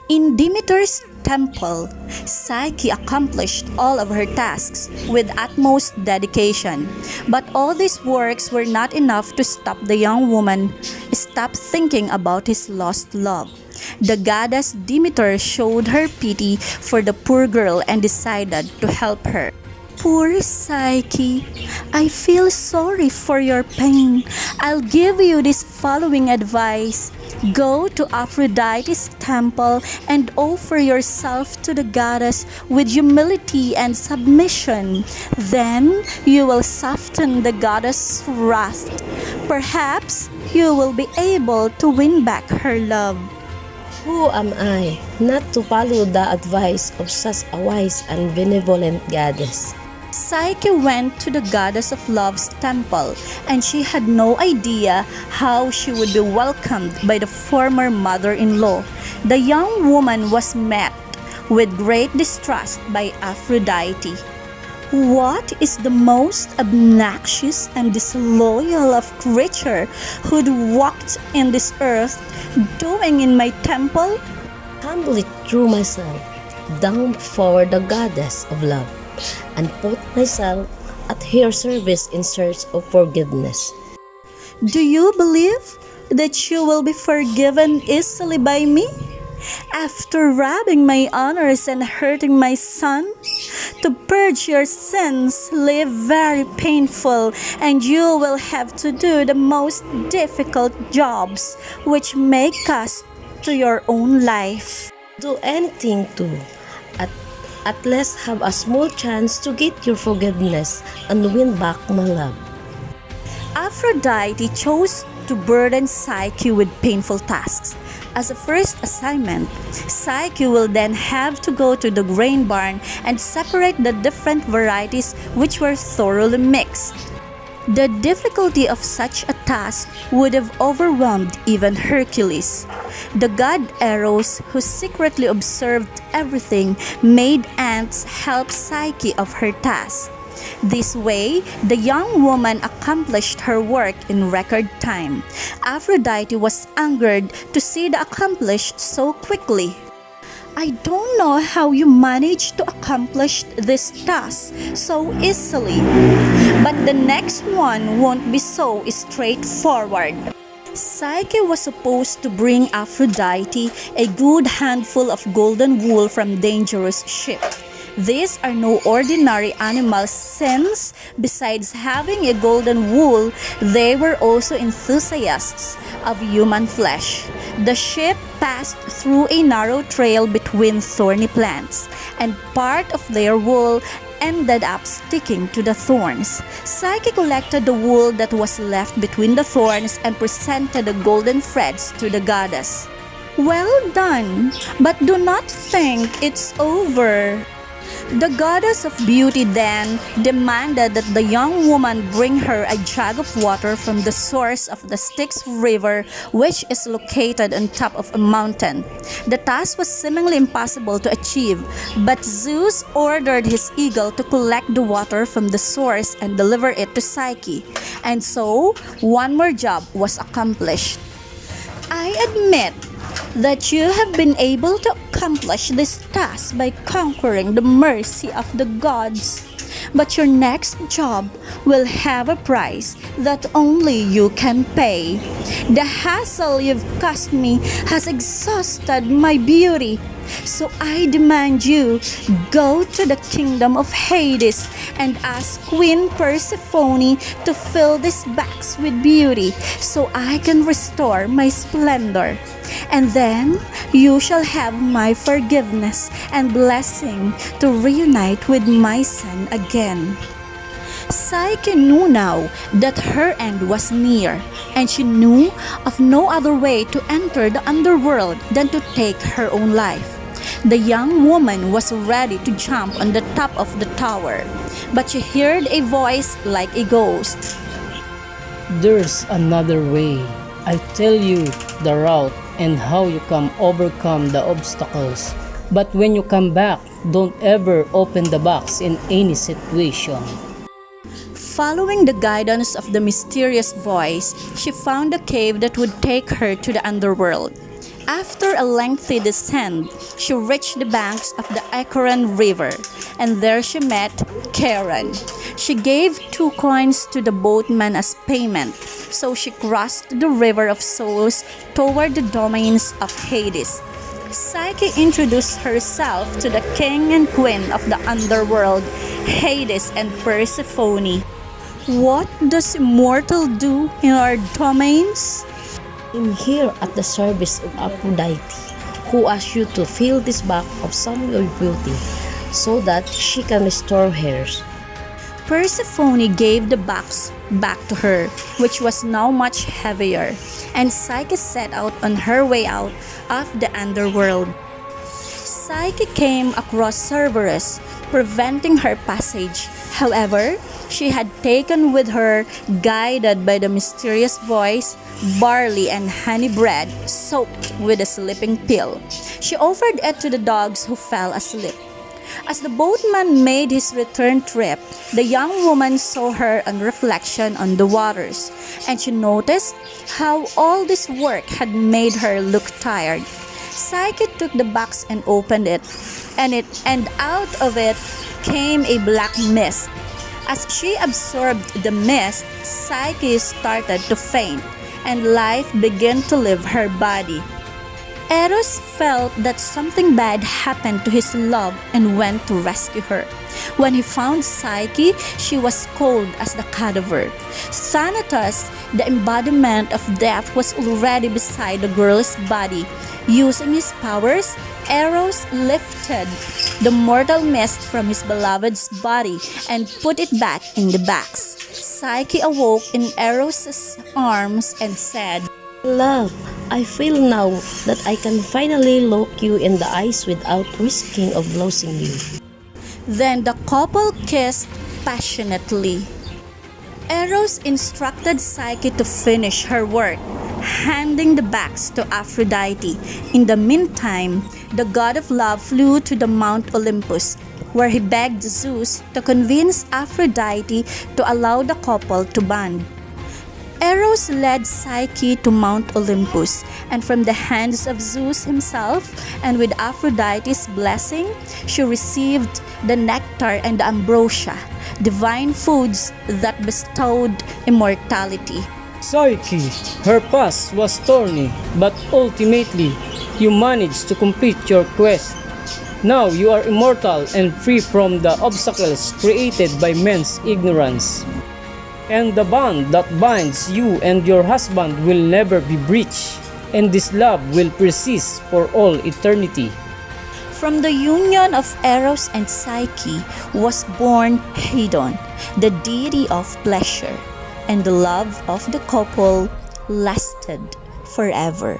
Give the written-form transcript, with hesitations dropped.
In Demeter's temple, Psyche accomplished all of her tasks with utmost dedication. But all these works were not enough to stop the young woman stop thinking about his lost love. The goddess Demeter showed her pity for the poor girl and decided to help her. Poor Psyche, I feel sorry for your pain. I'll give you this following advice. Go to Aphrodite's temple and offer yourself to the goddess with humility and submission. Then you will soften the goddess' wrath. Perhaps you will be able to win back her love. Who am I not to follow the advice of such a wise and benevolent goddess? Psyche went to the goddess of love's temple, and she had no idea how she would be welcomed by the former mother-in-law. The young woman was met with great distrust by Aphrodite. What is the most obnoxious and disloyal of creature who'd walked in this earth doing in my temple? Humbly threw myself down before the goddess of love and put myself at her service in search of forgiveness. Do you believe that you will be forgiven easily by me? After robbing my honors and hurting my son? To purge your sins live very painful, and you will have to do the most difficult jobs which may cost to your own life. Do anything to at least have a small chance to get your forgiveness and win back my love. Aphrodite chose to burden Psyche with painful tasks. As a first assignment, Psyche will then have to go to the grain barn and separate the different varieties which were thoroughly mixed. The difficulty of such a task would have overwhelmed even Hercules. The god Eros, who secretly observed everything, made ants help Psyche of her task. This way, the young woman accomplished her work in record time. Aphrodite was angered to see the accomplished so quickly. I don't know how you managed to accomplish this task so easily, but the next one won't be so straightforward. Psyche was supposed to bring Aphrodite a good handful of golden wool from dangerous ship. These are no ordinary animals since, besides having a golden wool, they were also enthusiasts of human flesh. The ship passed through a narrow trail between thorny plants, and part of their wool ended up sticking to the thorns. Psyche collected the wool that was left between the thorns and presented the golden threads to the goddess. Well done, but do not think it's over. The goddess of beauty then demanded that the young woman bring her a jug of water from the source of the Styx River, which is located on top of a mountain. The task was seemingly impossible to achieve, but Zeus ordered his eagle to collect the water from the source and deliver it to Psyche. And so, one more job was accomplished. I admit that you have been able to accomplish this task by conquering the mercy of the gods. But your next job will have a price that only you can pay. The hassle you've caused me has exhausted my beauty. So I demand you go to the kingdom of Hades and ask Queen Persephone to fill this box with beauty so I can restore my splendor. And then you shall have my forgiveness and blessing to reunite with my son again. Psyche knew now that her end was near, and she knew of no other way to enter the underworld than to take her own life. The young woman was ready to jump on the top of the tower, but she heard a voice like a ghost. There's another way. I tell you the route and how you can overcome the obstacles. But when you come back, don't ever open the box in any situation. Following the guidance of the mysterious voice, she found a cave that would take her to the underworld. After a lengthy descent, she reached the banks of the Acheron River, and there she met Charon. She gave 2 coins to the boatman as payment, so she crossed the river of souls toward the domains of Hades. Psyche introduced herself to the king and queen of the underworld, Hades and Persephone. What does immortal do in our domains? I'm here at the service of Aphrodite, who asks you to fill this bag of some of your beauty, so that she can restore hers. Persephone gave the box back to her, which was now much heavier, and Psyche set out on her way out of the underworld. Psyche came across Cerberus, preventing her passage. However, she had taken with her, guided by the mysterious voice, barley and honey bread soaked with a sleeping pill. She offered it to the dogs who fell asleep. As the boatman made his return trip, the young woman saw her on reflection on the waters, and she noticed how all this work had made her look tired. Psyche took the box and opened it, and out of it came a black mist. As she absorbed the mist, Psyche started to faint, and life began to leave her body. Eros felt that something bad happened to his love and went to rescue her. When he found Psyche, she was cold as the cadaver. Thanatos, the embodiment of death, was already beside the girl's body. Using his powers, Eros lifted the mortal mist from his beloved's body and put it back in the box. Psyche awoke in Eros' arms and said, Love, I feel now that I can finally look you in the eyes without risking of losing you. Then the couple kissed passionately. Eros instructed Psyche to finish her work, handing the bags to Aphrodite. In the meantime, the god of love flew to the Mount Olympus, where he begged Zeus to convince Aphrodite to allow the couple to bond. Eros led Psyche to Mount Olympus, and from the hands of Zeus himself, and with Aphrodite's blessing, she received the nectar and the ambrosia, divine foods that bestowed immortality. Psyche, her past was thorny, but ultimately, you managed to complete your quest. Now you are immortal and free from the obstacles created by men's ignorance. And the bond that binds you and your husband will never be breached, and this love will persist for all eternity. From the union of Eros and Psyche was born Hedon, the deity of pleasure, and the love of the couple lasted forever.